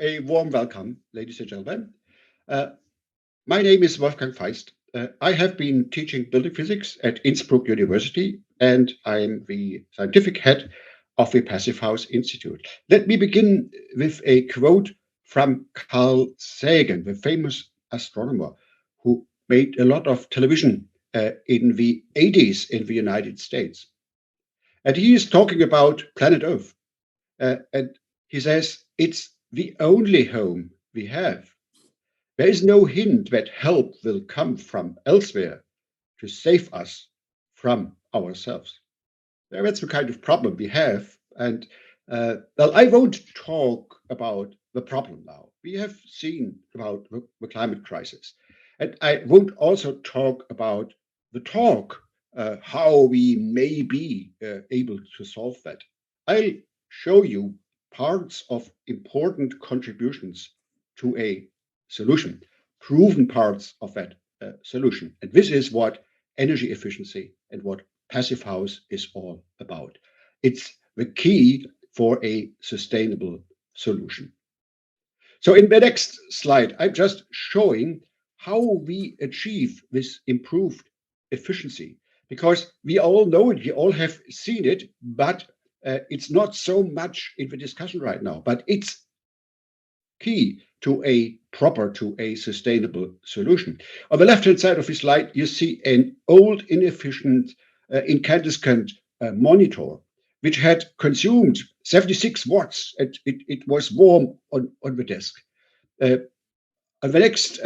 A warm welcome, ladies and gentlemen. Uh, my name is Wolfgang Feist. I have been teaching building physics at Innsbruck University, and I'm the scientific head of the Passive House Institute. Let me begin with a quote from Carl Sagan, the famous astronomer who made a lot of television in the 80s in the United States. And he is talking about planet Earth. And he says, it's the only home we have. There is no hint that help will come from elsewhere to save us from ourselves. That's the kind of problem we have. And well, I won't talk about the problem now. We have seen about the climate crisis. And I won't also talk about the talk, how we may be able to solve that. I'll show you parts of important contributions to a solution, proven parts of that solution. And this is what energy efficiency and what Passive House is all about. It's the key for a sustainable solution. So in the next slide, I'm just showing how we achieve this improved efficiency, because we all know it, we all have seen it, but it's not so much in the discussion right now, but it's key to a sustainable solution. On the left-hand side of the slide, you see an old, inefficient, incandescent monitor, which had consumed 76 watts, and it was warm on the desk. Uh, on the next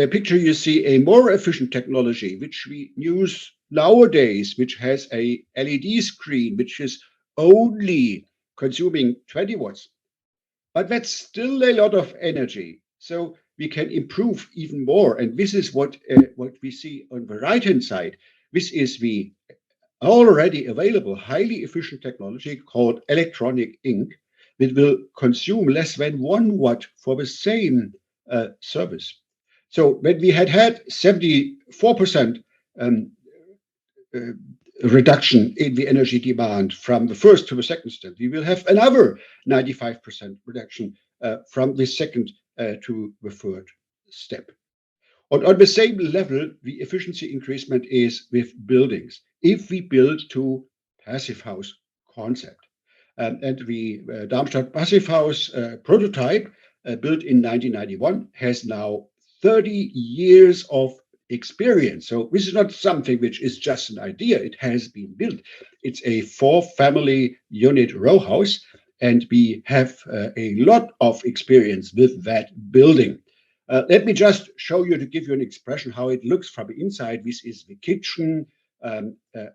picture, you see a more efficient technology, which we use nowadays, which has a LED screen, which is only consuming 20 watts. But that's still a lot of energy. So we can improve even more. And this is what we see on the right-hand side. This is the already available highly efficient technology called electronic ink that will consume less than 1 watt for the same service. So when we had 74% um, uh, reduction in the energy demand from the first to the second step, we will have another 95% reduction from the second to the third step. On the same level, the efficiency increasement is with buildings. If we build to passive house concept, and the Darmstadt passive house prototype, built in 1991, has now 30 years of experience. So this is not something which is just an idea. It has been built. It's a 4 family unit row house, and we have a lot of experience with that building. Let me just show you to give you an expression how it looks from the inside. This is the kitchen. I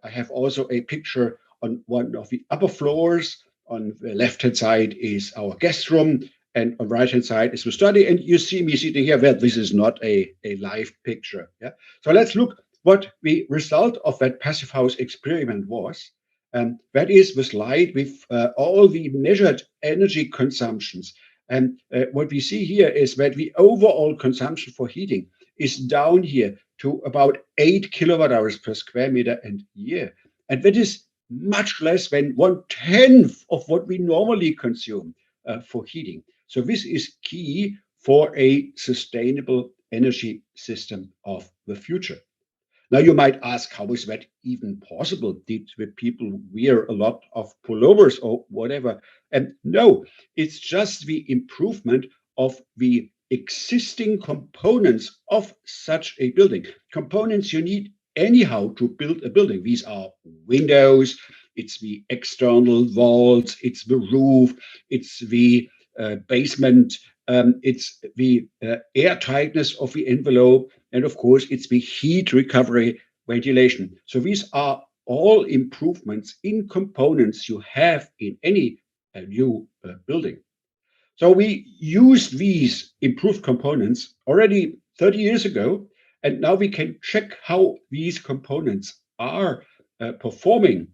have also a picture on one of the upper floors. On the left-hand side is our guest room, and on the right-hand side is the study. And you see me sitting here. Well, this is not a live picture. Yeah. So let's look what the result of that passive house experiment was. That is the slide with all the measured energy consumptions. And what we see here is that the overall consumption for heating is down here to about 8 kilowatt hours per square meter and year. And that is much less than 1/10 of what we normally consume for heating. So this is key for a sustainable energy system of the future. Now you might ask, how is that even possible? Did the people wear a lot of pullovers or whatever? And no, it's just the improvement of the existing components of such a building. Components you need anyhow to build a building. These are windows, it's the external walls, it's the roof, it's the basement, it's the air tightness of the envelope, and of course, it's the heat recovery ventilation. So these are all improvements in components you have in any new building. So we used these improved components already 30 years ago, and now we can check how these components are performing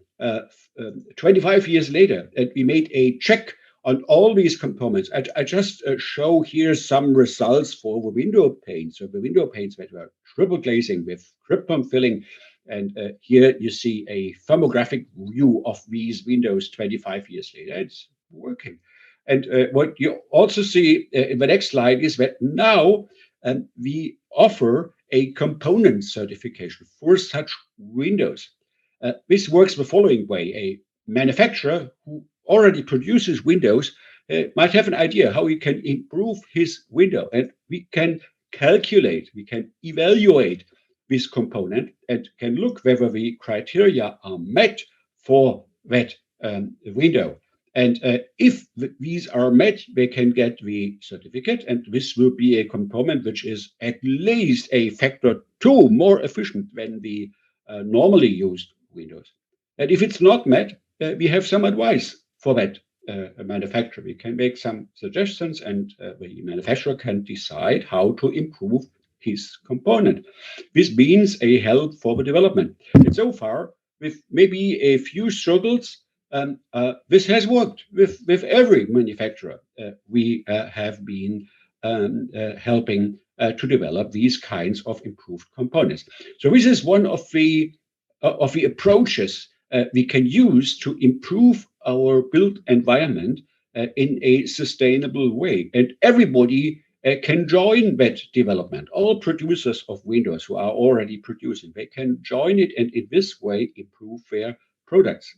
25 years later. And we made a check on all these components. I just show here some results for the window panes. So the window panes that were triple glazing with krypton filling. And here you see a thermographic view of these windows 25 years later. It's working. And what you also see in the next slide is that now we offer a component certification for such windows. This works the following way. A manufacturer who already produces windows might have an idea how he can improve his window, and we can calculate, we can evaluate this component and can look whether the criteria are met for that window. And if these are met, they can get the certificate, and this will be a component which is at least a factor 2 more efficient than the normally used windows. And if it's not met, we have some advice for that manufacturer. We can make some suggestions, and the manufacturer can decide how to improve his component. This means a help for the development. And so far, with maybe a few struggles, this has worked with every manufacturer. We have been helping to develop these kinds of improved components. So this is one of the approaches we can use to improve our built environment in a sustainable way. And everybody can join that development. All producers of windows who are already producing, they can join it and in this way improve their products.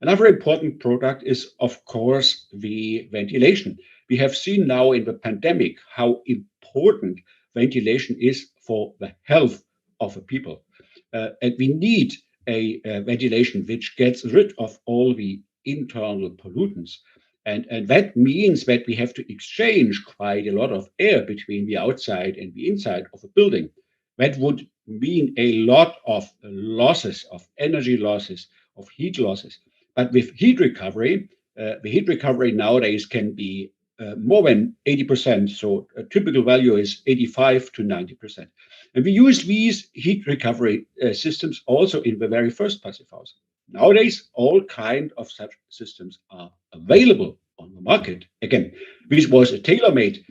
Another important product is, of course, the ventilation. We have seen now in the pandemic how important ventilation is for the health of the people. And we need a ventilation which gets rid of all the internal pollutants. And that means that we have to exchange quite a lot of air between the outside and the inside of a building. That would mean a lot of losses, of energy losses, of heat losses. But with heat recovery, the heat recovery nowadays can be more than 80%. So a typical value is 85 to 90%. And we use these heat recovery systems also in the very first passive house. Nowadays, all kinds of such systems are available on the market. Again, this was a tailor-made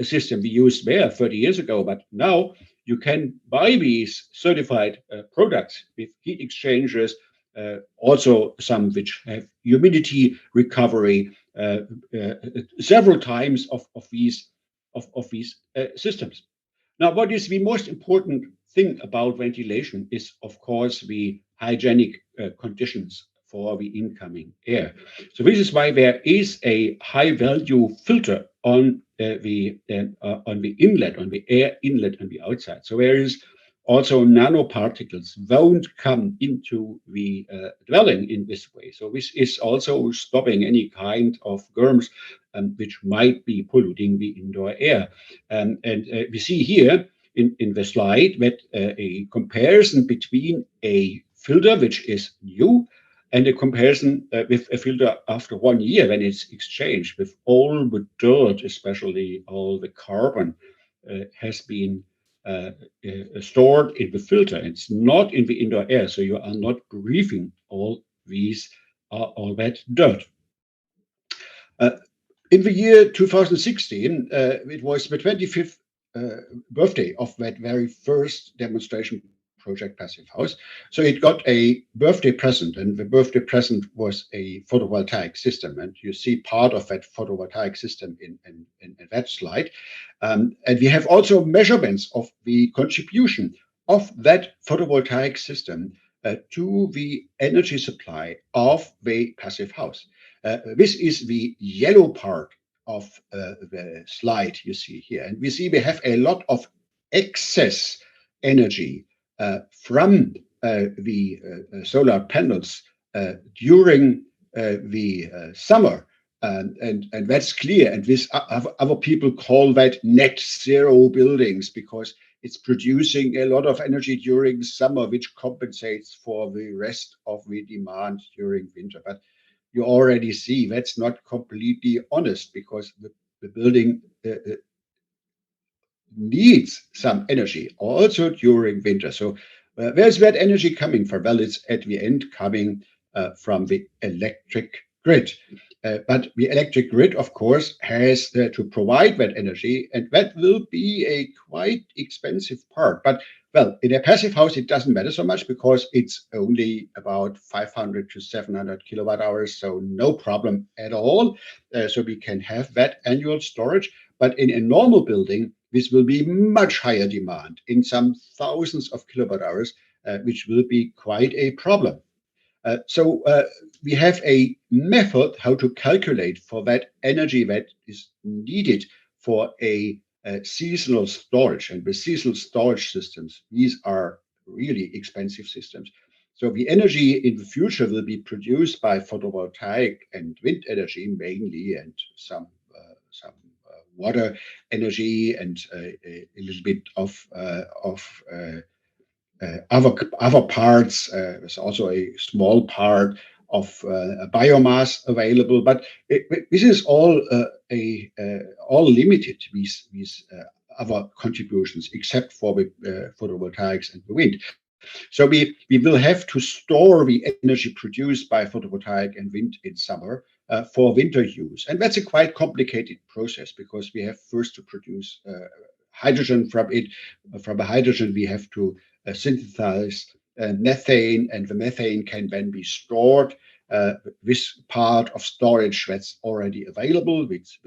system we used there 30 years ago, but now you can buy these certified products with heat exchangers, also some which have humidity recovery, several times of these systems. Now, what is the most important thing about ventilation is, of course, the hygienic conditions for the incoming air. So this is why there is a high-value filter on the inlet, on the air inlet on the outside. So there is also nanoparticles won't come into the dwelling in this way. So this is also stopping any kind of germs which might be polluting the indoor air. And we see here in the slide that a comparison between a filter which is new and a comparison with a filter after 1 year when it's exchanged with all the dirt, especially all the carbon has been stored in the filter. It's not in the indoor air, so you are not breathing all that dirt. In the year 2016, it was the 25th birthday of that very first demonstration project Passive House. So it got a birthday present, and the birthday present was a photovoltaic system. And you see part of that photovoltaic system in that slide. And we have also measurements of the contribution of that photovoltaic system to the energy supply of the Passive House. This is the yellow part of the slide you see here. And we see we have a lot of excess energy from the solar panels during the summer. And that's clear. And this other people call that net zero buildings because it's producing a lot of energy during summer, which compensates for the rest of the demand during winter. But you already see that's not completely honest because the building needs some energy also during winter. So where's that energy coming from? Well, it's at the end coming from the electric grid. But the electric grid, of course, has to provide that energy, and that will be a quite expensive part. But Well, in a passive house, it doesn't matter so much because it's only about 500 to 700 kilowatt hours, so no problem at all. So we can have that annual storage. But in a normal building, this will be much higher demand in some thousands of kilowatt hours, which will be quite a problem. So we have a method how to calculate for that energy that is needed for a seasonal storage. And with seasonal storage systems, these are really expensive systems. So the energy in the future will be produced by photovoltaic and wind energy mainly, and some water energy, and a little bit of other parts. There's also a small part of biomass available, but this is all limited. These other contributions, except for the photovoltaics and the wind. So we will have to store the energy produced by photovoltaic and wind in summer for winter use, and that's a quite complicated process because we have first to produce hydrogen from it. From the hydrogen, we have to synthesize methane, and the methane can then be stored. This part of storage that's already available, which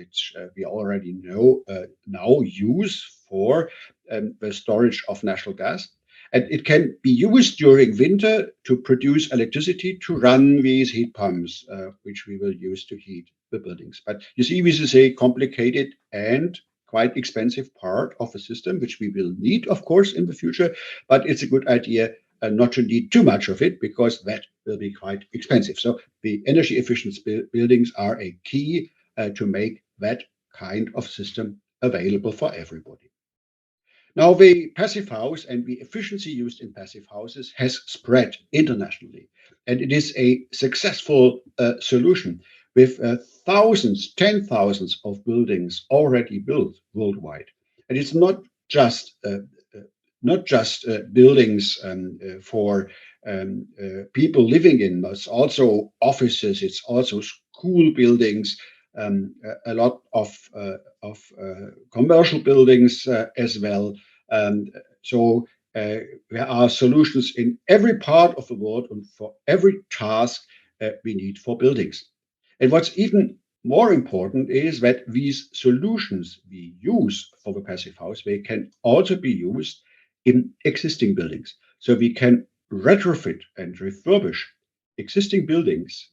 we already know now use for the storage of natural gas. And it can be used during winter to produce electricity to run these heat pumps, which we will use to heat the buildings. But you see, this is a complicated and quite expensive part of the system, which we will need, of course, in the future. But it's a good idea not to need too much of it because that will be quite expensive. So the energy efficient buildings are a key to make that kind of system available for everybody. Now, the passive house and the efficiency used in passive houses has spread internationally, and it is a successful solution with thousands, 10,000s of buildings already built worldwide. And it's not just buildings for people living in. It's also offices. It's also school buildings. A lot of commercial buildings as well. So there are solutions in every part of the world and for every task we need for buildings. And what's even more important is that these solutions we use for the passive house, they can also be used in existing buildings. So we can retrofit and refurbish existing buildings,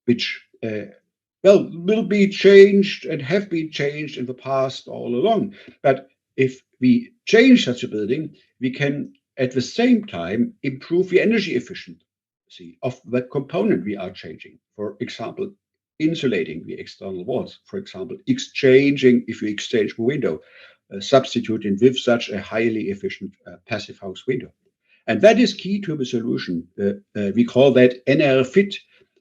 which will be changed and have been changed in the past all along. But if we change such a building, we can at the same time improve the energy efficiency of the component we are changing. For example, insulating the external walls. For example, if you exchange the window, substituting with such a highly efficient passive house window. And that is key to the solution. We call that NR-Fit,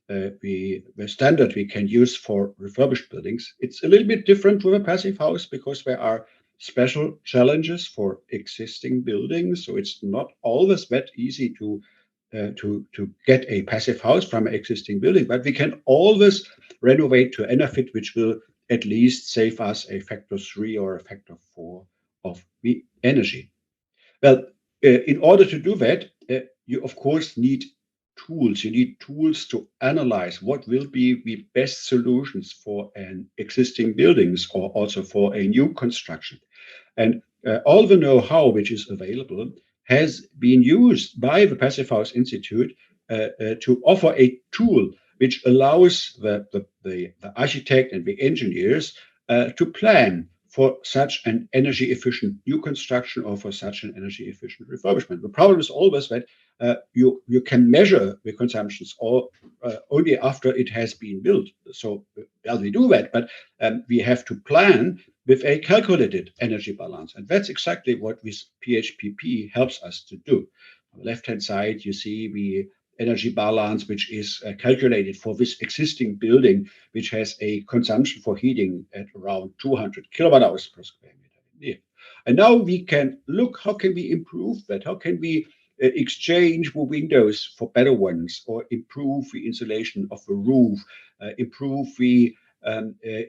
the standard we can use for refurbished buildings. It's a little bit different from a passive house because there are special challenges for existing buildings. So it's not always that easy to get a passive house from an existing building, but we can always renovate to NR-Fit, which will at least save us a factor 3 or a factor 4 of the energy. Well, in order to do that, you of course need tools. You need tools to analyze what will be the best solutions for an existing buildings or also for a new construction. And all the know-how which is available has been used by the Passive House Institute to offer a tool which allows the architect and the engineers to plan for such an energy efficient new construction or for such an energy efficient refurbishment. The problem is always that you can measure the consumptions only after it has been built. So, well, we do that, but we have to plan with a calculated energy balance. And that's exactly what this PHPP helps us to do. On the left-hand side, you see the energy balance, which is calculated for this existing building, which has a consumption for heating at around 200 kilowatt hours per square meter. Yeah. And now we can look, how can we improve that? How can we exchange the windows for better ones, or improve the insulation of the roof, improve the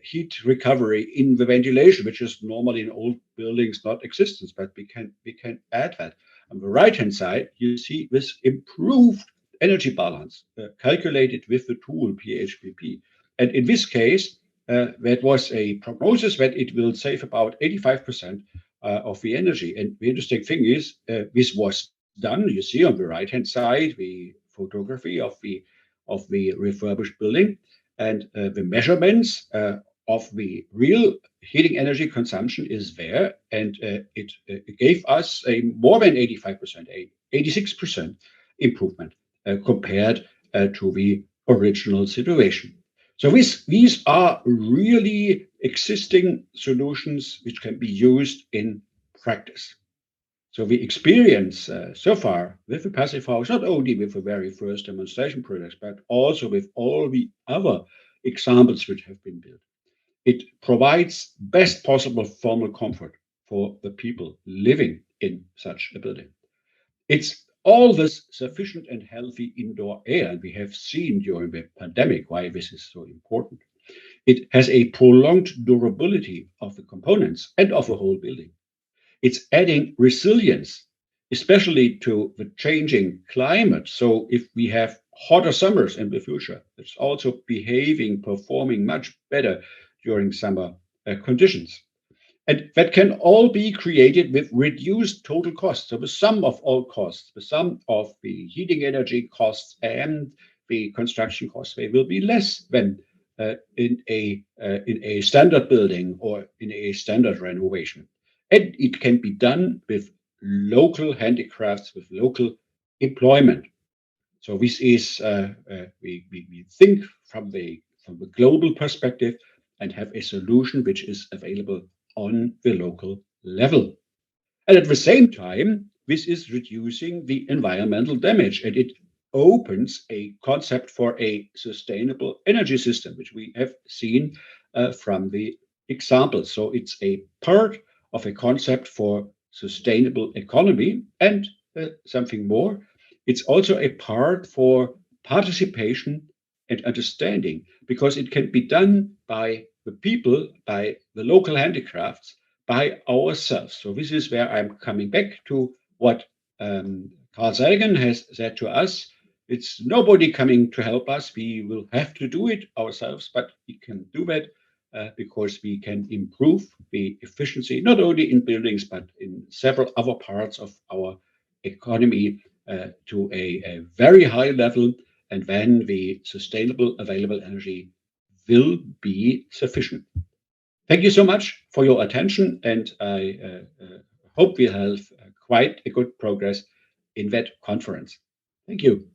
heat recovery in the ventilation, which is normally in old buildings not existence, but we can add that. On the right-hand side, you see this improved energy balance calculated with the tool PHPP. And in this case, that was a prognosis that it will save about 85% of the energy. And the interesting thing is, this was done. You see on the right-hand side the photography of the refurbished building, and the measurements of the real heating energy consumption is there, and it gave us a more than 85%, 86% improvement compared to the original situation. So these are really existing solutions which can be used in practice. So the experience so far with the passive house, not only with the very first demonstration products, but also with all the other examples which have been built, it provides best possible thermal comfort for the people living in such a building. It's always sufficient and healthy indoor air, and we have seen during the pandemic why this is so important. It has a prolonged durability of the components and of the whole building. It's adding resilience, especially to the changing climate. So if we have hotter summers in the future, it's also performing much better during summer conditions. And that can all be created with reduced total costs. So the sum of all costs, the sum of the heating energy costs and the construction costs, they will be less than in a standard building or in a standard renovation. And it can be done with local handicrafts, with local employment. So this is we think from the global perspective and have a solution which is available on the local level. And at the same time, this is reducing the environmental damage, and it opens a concept for a sustainable energy system, which we have seen from the examples. So it's a part of a concept for sustainable economy, and something more. It's also a part for participation and understanding, because it can be done by the people, by the local handicrafts, by ourselves. So this is where I'm coming back to what Carl Sagan has said to us. It's nobody coming to help us. We will have to do it ourselves, but we can do that because we can improve the efficiency, not only in buildings, but in several other parts of our economy to a very high level. And then the sustainable available energy will be sufficient. Thank you so much for your attention, and I hope we have quite a good progress in that conference. Thank you.